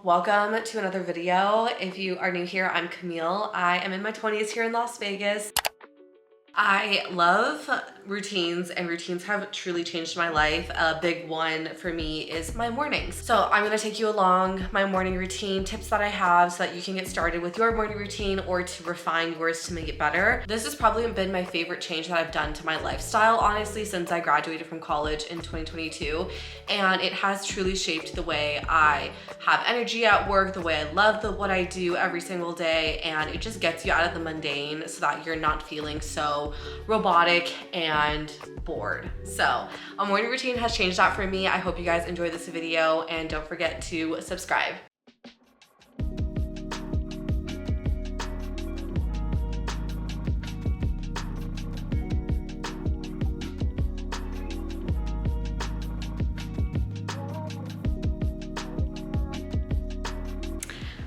Welcome to another video. If you are new here, I'm Camille. I am in my 20s here in Las Vegas. I love routines, and routines have truly changed my life. A big one for me is my mornings. So I'm gonna take you along my morning routine, tips that I have so that you can get started with your morning routine or to refine yours to make it better. This has probably been my favorite change that I've done to my lifestyle, honestly, since I graduated from college in 2022. And it has truly shaped the way I have energy at work, the way I love what I do every single day, and it just gets you out of the mundane so that you're not feeling so robotic and bored. So a morning routine has changed that for me. I hope you guys enjoy this video, and don't forget to subscribe.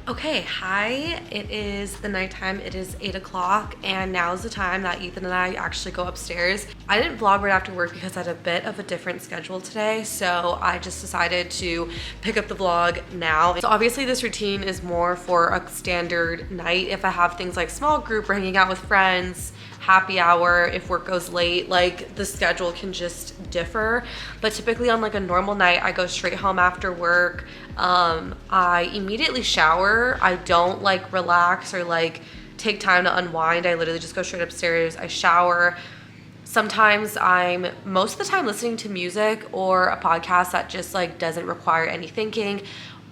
Okay, hi, it is the nighttime. It is 8 o'clock, and now is the time that Ethan and I actually go upstairs. I didn't vlog right after work because I had a bit of a different schedule today, so I just decided to pick up the vlog now. So obviously this routine is more for a standard night. If I have things like small group or hanging out with friends, happy hour, if work goes late, like the schedule can just differ. But typically on like a normal night, I go straight home after work. I immediately shower. I don't like relax or like take time to unwind. I literally just go straight upstairs. I shower. Sometimes I'm most of the time listening to music or a podcast that just like doesn't require any thinking.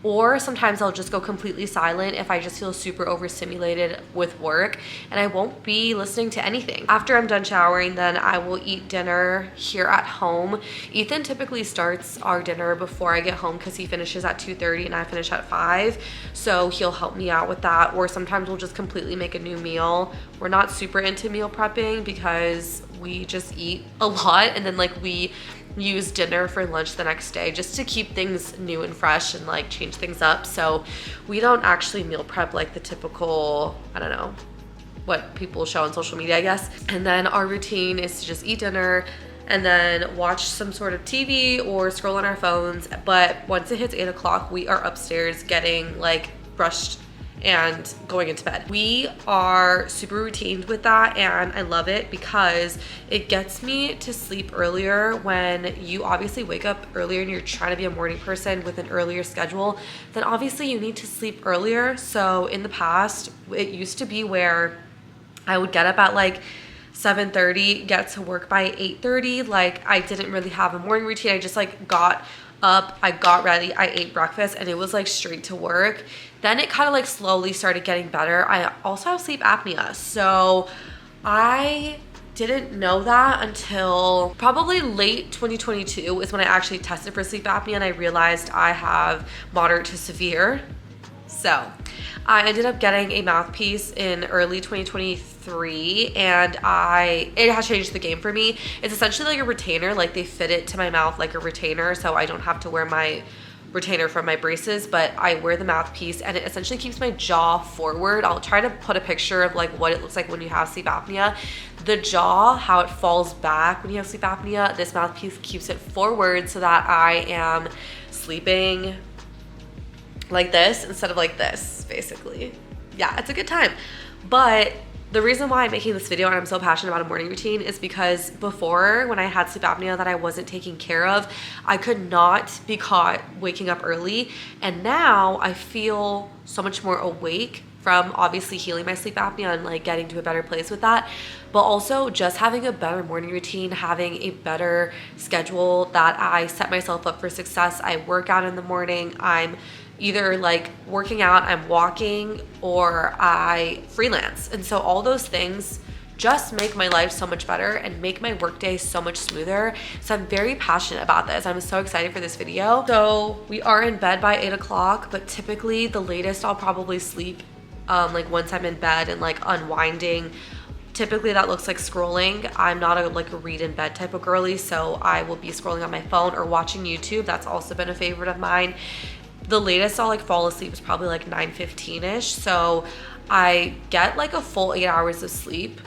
Or sometimes I'll just go completely silent if I just feel super overstimulated with work, and I won't be listening to anything. After I'm done showering, then I will eat dinner here at home. Ethan typically starts our dinner before I get home because he finishes at 2:30 and I finish at 5. So he'll help me out with that. Or sometimes we'll just completely make a new meal. We're not super into meal prepping because we just eat a lot, and then like we use dinner for lunch the next day just to keep things new and fresh and like change things up. So we don't actually meal prep like the typical, I don't know, what people show on social media, I guess. And then our routine is to just eat dinner and then watch some sort of TV or scroll on our phones. But once it hits 8 o'clock, we are upstairs getting like brushed and going into bed. We are super routined with that, and I love it because it gets me to sleep earlier. When you obviously wake up earlier and you're trying to be a morning person with an earlier schedule, then obviously you need to sleep earlier. So in the past, it used to be where I would get up at like 7:30, get to work by 8:30. Like I didn't really have a morning routine. I just like got up, I got ready, I ate breakfast, and it was like straight to work. Then it kind of like slowly started getting better. I also have sleep apnea, so I didn't know that until probably late 2022 is when I actually tested for sleep apnea, and I realized I have moderate to severe. So I ended up getting a mouthpiece in early 2023, and it has changed the game for me. It's essentially like a retainer, like they fit it to my mouth like a retainer, so I don't have to wear my retainer from my braces, but I wear the mouthpiece, and it essentially keeps my jaw forward. I'll try to put a picture of like what it looks like when you have sleep apnea. The jaw, how it falls back when you have sleep apnea, this mouthpiece keeps it forward so that I am sleeping like this instead of like this, basically. Yeah, it's a good time. But the reason why I'm making this video and I'm so passionate about a morning routine is because before, when I had sleep apnea that I wasn't taking care of, I could not be caught waking up early. And now I feel so much more awake from obviously healing my sleep apnea and like getting to a better place with that, but also just having a better morning routine, having a better schedule that I set myself up for success. I work out in the morning. I'm either like working out, I'm walking, or I freelance. And so all those things just make my life so much better and make my workday so much smoother. So I'm very passionate about this. I'm so excited for this video. So we are in bed by 8 o'clock, but typically the latest I'll probably sleep like once I'm in bed and like unwinding. Typically that looks like scrolling. I'm not a read in bed type of girly, so I will be scrolling on my phone or watching YouTube. That's also been a favorite of mine. The latest I'll like fall asleep is probably like 9:15ish. So I get like a full 8 hours of sleep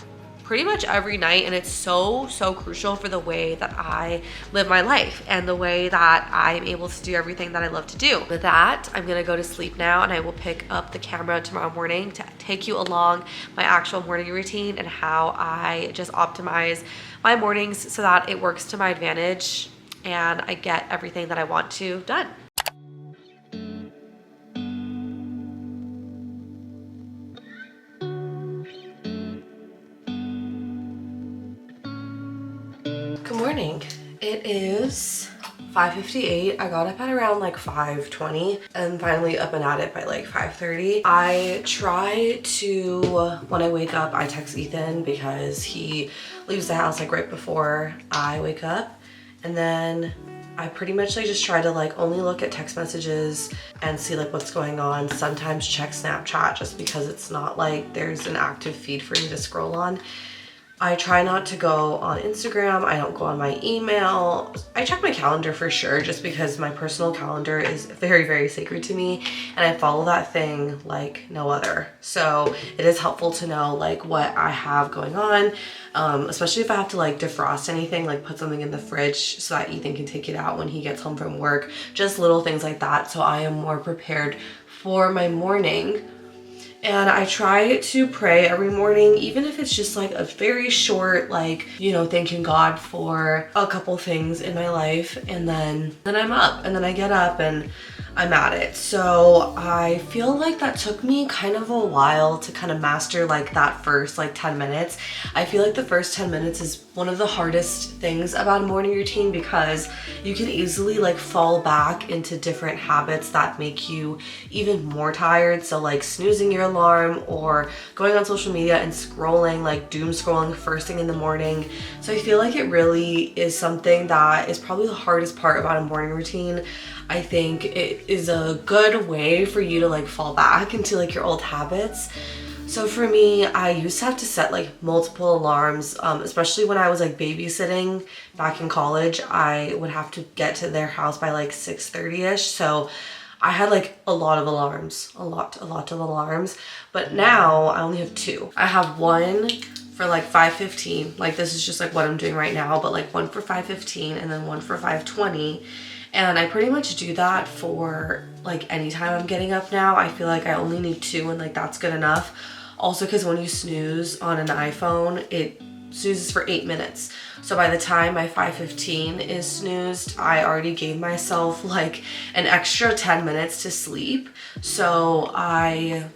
pretty much every night, and it's so crucial for the way that I live my life and the way that I'm able to do everything that I love to do. With that, I'm gonna go to sleep now, and I will pick up the camera tomorrow morning to take you along my actual morning routine and how I just optimize my mornings so that it works to my advantage and I get everything that I want to done. Good morning. It is 5:58. I got up at around like 5:20 and finally up and at it by like 5:30. I try to, when I wake up, I text Ethan because he leaves the house like right before I wake up. And then I pretty much like just try to like only look at text messages and see like what's going on. Sometimes check Snapchat just because it's not like there's an active feed for me to scroll on. I try not to go on Instagram. I don't go on my email. I check my calendar for sure just because my personal calendar is very sacred to me and I follow that thing like no other. So it is helpful to know like what I have going on, especially if I have to like defrost anything, like put something in the fridge so that Ethan can take it out when he gets home from work. Just little things like that so I am more prepared for my morning. And I try to pray every morning, even if it's just like a very short, like, you know, thanking God for a couple things in my life. And then I'm up, and then I get up and I'm at it. So I feel like that took me kind of a while to kind of master like that first like 10 minutes. I feel like the first 10 minutes is one of the hardest things about a morning routine because you can easily like fall back into different habits that make you even more tired. So like snoozing your alarm or going on social media and scrolling, like doom scrolling first thing in the morning. So I feel like it really is something that is probably the hardest part about a morning routine. I think it is a good way for you to like fall back into like your old habits. So for me, I used to have to set like multiple alarms, especially when I was like babysitting back in college. I would have to get to their house by like 6:30ish. So I had like a lot of alarms, a lot of alarms. But now I only have two. I have one for like 5:15. Like this is just like what I'm doing right now, but like one for 5:15 and then one for 5:20. And I pretty much do that for like anytime I'm getting up now. I feel like I only need two and like that's good enough. Also because when you snooze on an iPhone, it snoozes for 8 minutes. So by the time my 5:15 is snoozed, I already gave myself like an extra 10 minutes to sleep. So I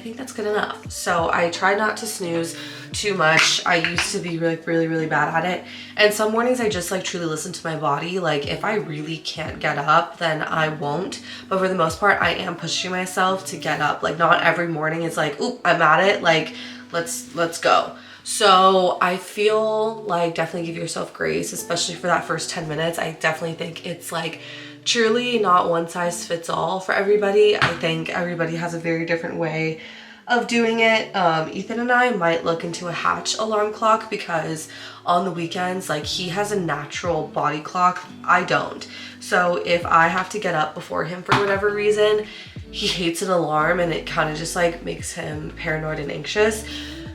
think that's good enough. So I try not to snooze too much. I used to be really bad at it. And some mornings I just like truly listen to my body. Like if I really can't get up, then I won't. But for the most part, I am pushing myself to get up. Like not every morning it's like, oop, I'm at it. Like let's go. So I feel like definitely give yourself grace, especially for that first 10 minutes. I definitely think it's like truly not one size fits all for everybody. I think everybody has a very different way of doing it. Ethan and I might look into a Hatch alarm clock because on the weekends, like he has a natural body clock. I don't. So if I have to get up before him for whatever reason, he hates an alarm and it kind of just like makes him paranoid and anxious.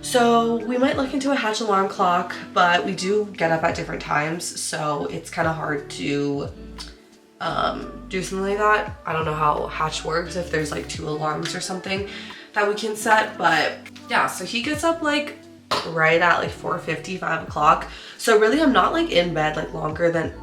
So we might look into a Hatch alarm clock, but we do get up at different times. So it's kind of hard to do something like that. I don't know how Hatch works, if there's like two alarms or something that we can set, but yeah, so he gets up like right at like 4:50, 5 o'clock. So really I'm not like in bed like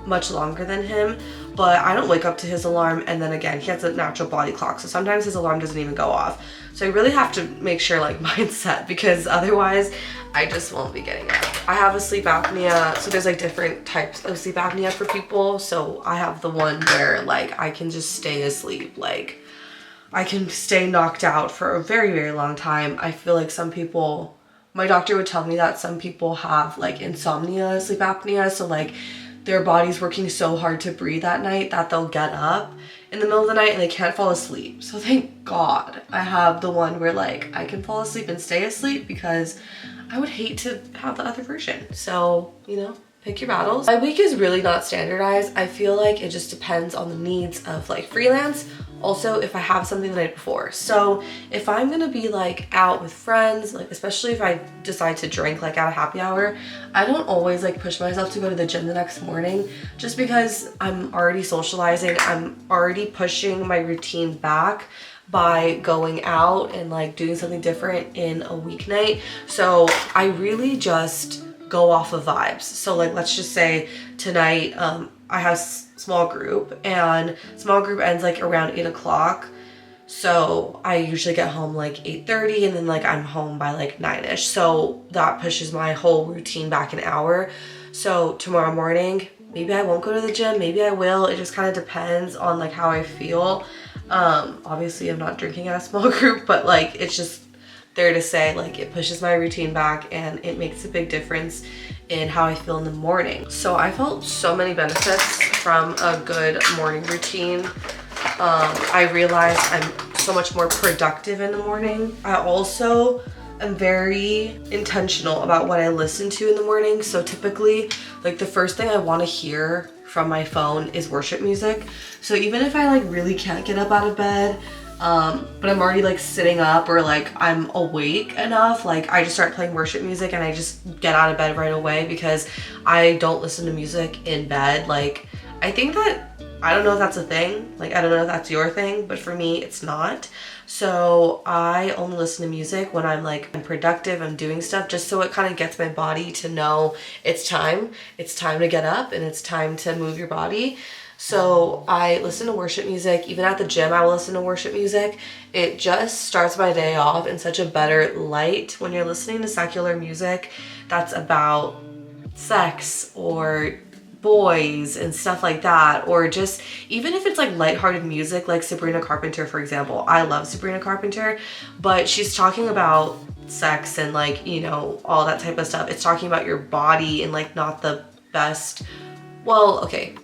much longer than him, but I don't wake up to his alarm. And then again, he has a natural body clock, so sometimes his alarm doesn't even go off. So I really have to make sure like mine's set because otherwise I just won't be getting up. I have a sleep apnea, so there's like different types of sleep apnea for people. So I have the one where like I can just stay asleep, like I can stay knocked out for a very long time. I feel like some people, my doctor would tell me that some people have like insomnia, sleep apnea, so like their body's working so hard to breathe at night that they'll get up in the middle of the night and they can't fall asleep. So thank God I have the one where like I can fall asleep and stay asleep because I would hate to have the other version. So, pick your battles. My week is really not standardized. I feel like it just depends on the needs of like freelance Also, if I have something the night before. So if I'm gonna be like out with friends, like especially if I decide to drink like at a happy hour, I don't always like push myself to go to the gym the next morning just because I'm already socializing. I'm already pushing my routine back by going out and like doing something different in a weeknight. So I really just go off of vibes. So like, let's just say tonight, I have small group, and small group ends like around 8 o'clock. So I usually get home like 8:30, and then like I'm home by like 9ish. So that pushes my whole routine back an hour. So tomorrow morning, maybe I won't go to the gym, maybe I will. It just kind of depends on like how I feel. Obviously I'm not drinking at a small group, but like it's just there to say like it pushes my routine back and it makes a big difference in how I feel in the morning. So I felt so many benefits from a good morning routine. I realized I'm so much more productive in the morning. I also am very intentional about what I listen to in the morning. So typically, like the first thing I want to hear from my phone is worship music. So even if I like really can't get up out of bed, but I'm already like sitting up or like I'm awake enough, like I just start playing worship music and I just get out of bed right away because I don't listen to music in bed. Like I think that, I don't know if that's a thing, like I don't know if that's your thing, but for me it's not. So I only listen to music when I'm like, I'm productive, I'm doing stuff, just so it kind of gets my body to know it's time to get up and it's time to move your body. So I listen to worship music. Even at the gym, I will listen to worship music. It just starts my day off in such a better light when you're listening to secular music that's about sex or boys and stuff like that, or just even if it's like lighthearted music like Sabrina Carpenter, for example. I love Sabrina Carpenter, but she's talking about sex and like, you know, all that type of stuff. It's talking about your body and like not the best, well, okay,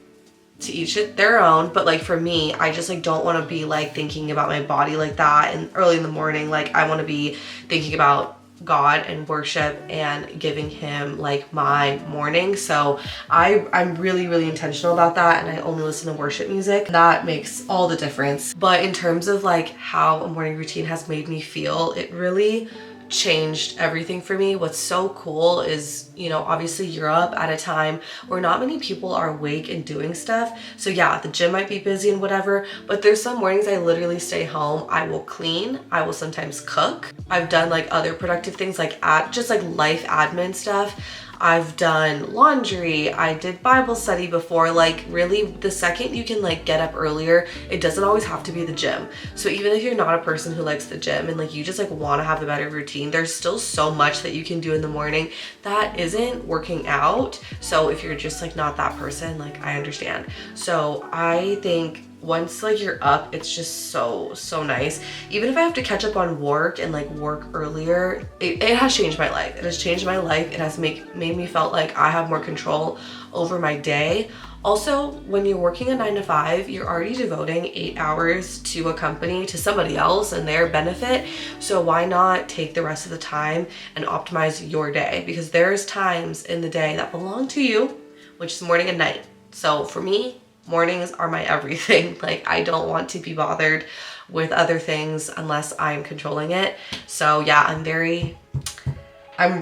to each their own, but like for me, I just like don't want to be like thinking about my body like that and early in the morning. Like I want to be thinking about God and worship and giving him like my morning. So I'm really intentional about that, and I only listen to worship music. That makes all the difference. But in terms of like how a morning routine has made me feel, it really changed everything for me. What's so cool is, you know, obviously you're up at a time where not many people are awake and doing stuff. So yeah, the gym might be busy and whatever, but there's some mornings I literally stay home. I will clean. I will sometimes cook. I've done like other productive things like just like life admin stuff. I've done laundry, I did Bible study before. Like really, the second you can like get up earlier, it doesn't always have to be the gym. So even if you're not a person who likes the gym and like you just like want to have a better routine, there's still so much that you can do in the morning that isn't working out. So if you're just like not that person, like I understand. So I think once like you're up, it's just so nice. Even if I have to catch up on work and like work earlier, it has changed my life. It has changed my life. It has made me felt like I have more control over my day. Also, when you're working a 9 to 5, you're already devoting 8 hours to a company, to somebody else and their benefit. So why not take the rest of the time and optimize your day? Because there's times in the day that belong to you, which is morning and night. So for me, mornings are my everything. Like I don't want to be bothered with other things unless I'm controlling it. So yeah, I'm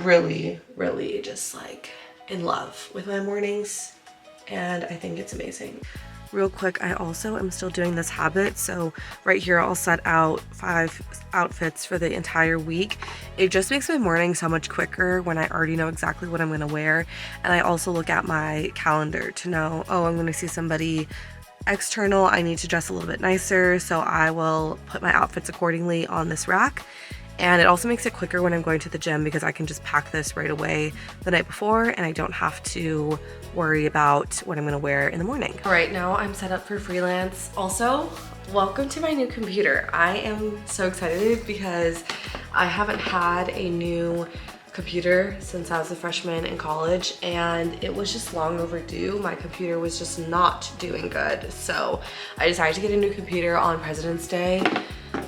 really just like in love with my mornings, and I think it's amazing. Real quick, I also am still doing this habit. So right here, I'll set out 5 outfits for the entire week. It just makes my morning so much quicker when I already know exactly what I'm gonna wear. And I also look at my calendar to know, oh, I'm gonna see somebody external, I need to dress a little bit nicer. So I will put my outfits accordingly on this rack. And it also makes it quicker when I'm going to the gym because I can just pack this right away the night before and I don't have to worry about what I'm gonna wear in the morning. All right, now I'm set up for freelance. Also, welcome to my new computer. I am so excited because I haven't had a new computer since I was a freshman in college, and it was just long overdue. My computer was just not doing good. So I decided to get a new computer on President's Day.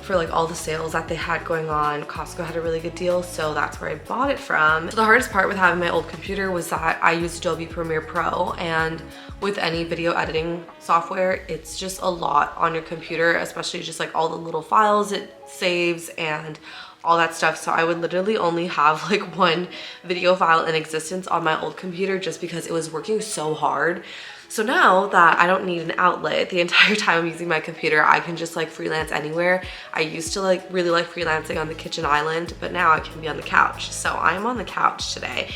for like all the sales that they had going on. Costco had a really good deal, so that's where I bought it from. So the hardest part with having my old computer was that I used Adobe Premiere Pro, and with any video editing software, it's just a lot on your computer, especially just like all the little files it saves and all that stuff. So I would literally only have like one video file in existence on my old computer just because it was working so hard. So now that I don't need an outlet the entire time I'm using my computer, I can just like freelance anywhere. I used to like really like freelancing on the kitchen island, but now I can be on the couch. So I'm on the couch today.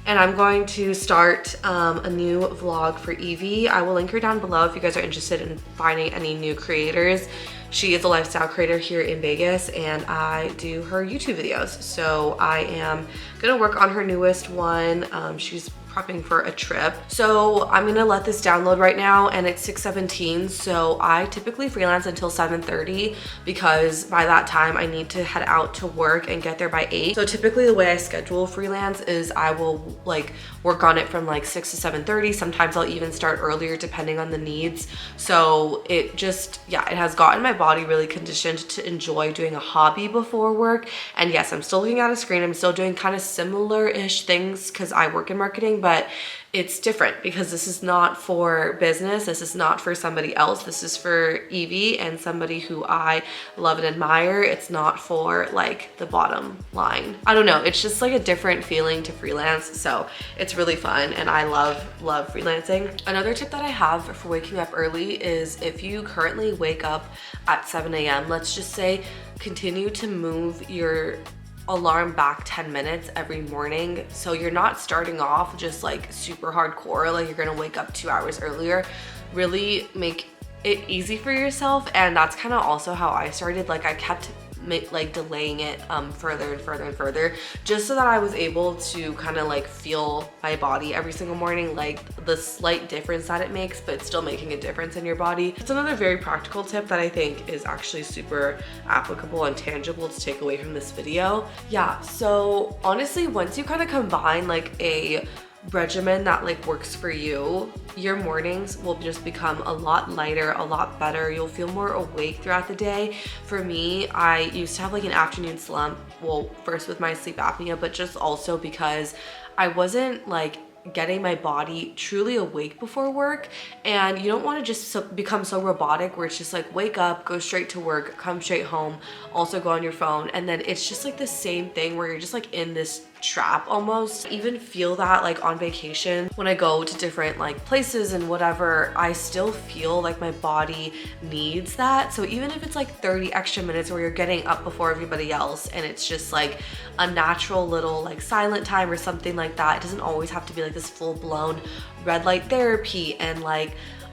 And I'm going to start a new vlog for Evie. I will link her down below if you guys are interested in finding any new creators. She is a lifestyle creator here in Vegas, and I do her YouTube videos. So I am gonna work on her newest one. She's prepping for a trip. So I'm gonna let this download right now, and it's 6:17. So I typically freelance until 7:30 because by that time I need to head out to work and get there by 8. So typically the way I schedule freelance is I will like work on it from like 6 to 7:30. Sometimes I'll even start earlier depending on the needs. So it just, yeah, it has gotten my body really conditioned to enjoy doing a hobby before work. And yes, I'm still looking at a screen. I'm still doing kind of similar-ish things because I work in marketing, but it's different because this is not for business. This is not for somebody else. This is for Evie and somebody who I love and admire. It's not for like the bottom line. I don't know. It's just like a different feeling to freelance. So it's really fun, and I love freelancing. Another tip that I have for waking up early is if you currently wake up at 7 a.m., let's just say, continue to move your alarm back 10 minutes every morning, so you're not starting off just like super hardcore, like you're gonna wake up 2 hours earlier. Really make it easy for yourself. And that's kind of also how I started. Like I kept like delaying it further and further and further, just so that I was able to kind of like feel my body every single morning, like the slight difference that it makes, but still making a difference in your body. It's another very practical tip that I think is actually super applicable and tangible to take away from this video. Yeah, so honestly, once you kind of combine like a regimen that like works for you, your mornings will just become a lot lighter, a lot better. You'll feel more awake throughout the day. For me, I used to have like an afternoon slump, well, first with my sleep apnea, but just also because I wasn't like getting my body truly awake before work. And you don't want to just become so robotic where it's just like wake up, go straight to work, come straight home, also go on your phone, and then it's just like the same thing where you're just like in this trap almost. I even feel that like on vacation when I go to different like places and whatever, I still feel like my body needs that. So even if it's like 30 extra minutes where you're getting up before everybody else and it's just like a natural little like silent time or something like that, it doesn't always have to be like this full-blown red light therapy and like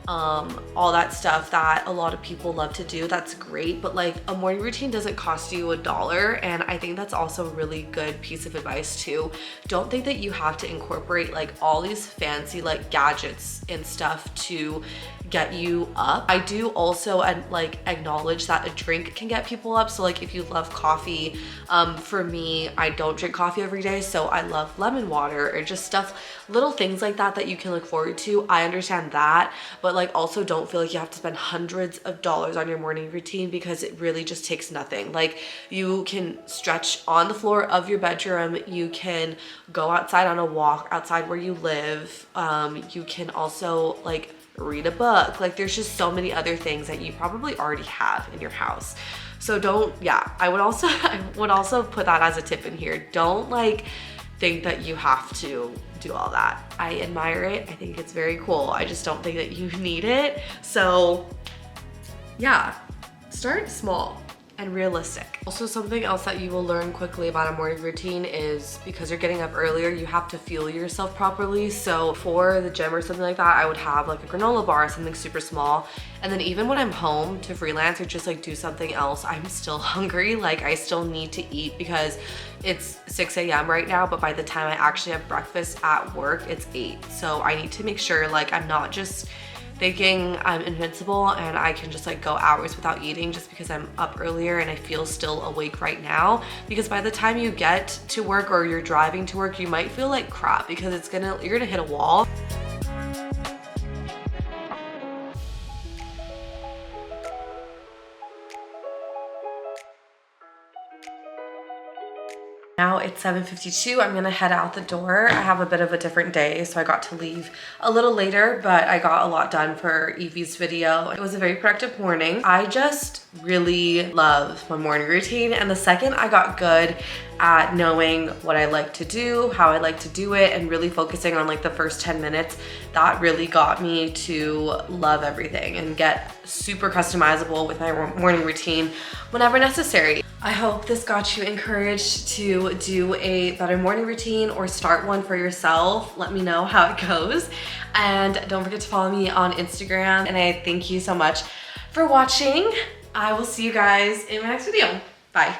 all that stuff that a lot of people love to do. That's great, but like a morning routine doesn't cost you $1, and I think that's also a really good piece of advice too. Don't think that you have to incorporate like all these fancy like gadgets and stuff to get you up. I do also like acknowledge that a drink can get people up. So like if you love coffee, for me, I don't drink coffee every day, so I love lemon water or just stuff, little things like that that you can look forward to. I understand that, but like also don't feel like you have to spend hundreds of dollars on your morning routine because it really just takes nothing. Like you can stretch on the floor of your bedroom, you can go outside on a walk outside where you live, you can also like read a book. Like there's just so many other things that you probably already have in your house. So don't, yeah, I would also put that as a tip in here. Don't like think that you have to do all that. I admire it. I think it's very cool. I just don't think that you need it. So yeah, start small and realistic. Also, something else that you will learn quickly about a morning routine is because you're getting up earlier, you have to fuel yourself properly. So for the gym or something like that, I would have like a granola bar, something super small. And then even when I'm home to freelance or just like do something else, I'm still hungry. Like I still need to eat because it's 6 a.m. right now, but by the time I actually have breakfast at work, it's 8. So I need to make sure like I'm not just thinking I'm invincible and I can just like go hours without eating just because I'm up earlier and I feel still awake right now. Because by the time you get to work or you're driving to work, you might feel like crap because you're gonna hit a wall. Now it's 7:52. I'm gonna head out the door. I have a bit of a different day, so I got to leave a little later, but I got a lot done for Evie's video. It was a very productive morning. I just really love my morning routine, and the second I got good at knowing what I like to do, how I like to do it, and really focusing on like the first 10 minutes, that really got me to love everything and get super customizable with my morning routine whenever necessary. I hope this got you encouraged to do a better morning routine or start one for yourself. Let me know how it goes. And don't forget to follow me on Instagram. And I thank you so much for watching. I will see you guys in my next video. Bye.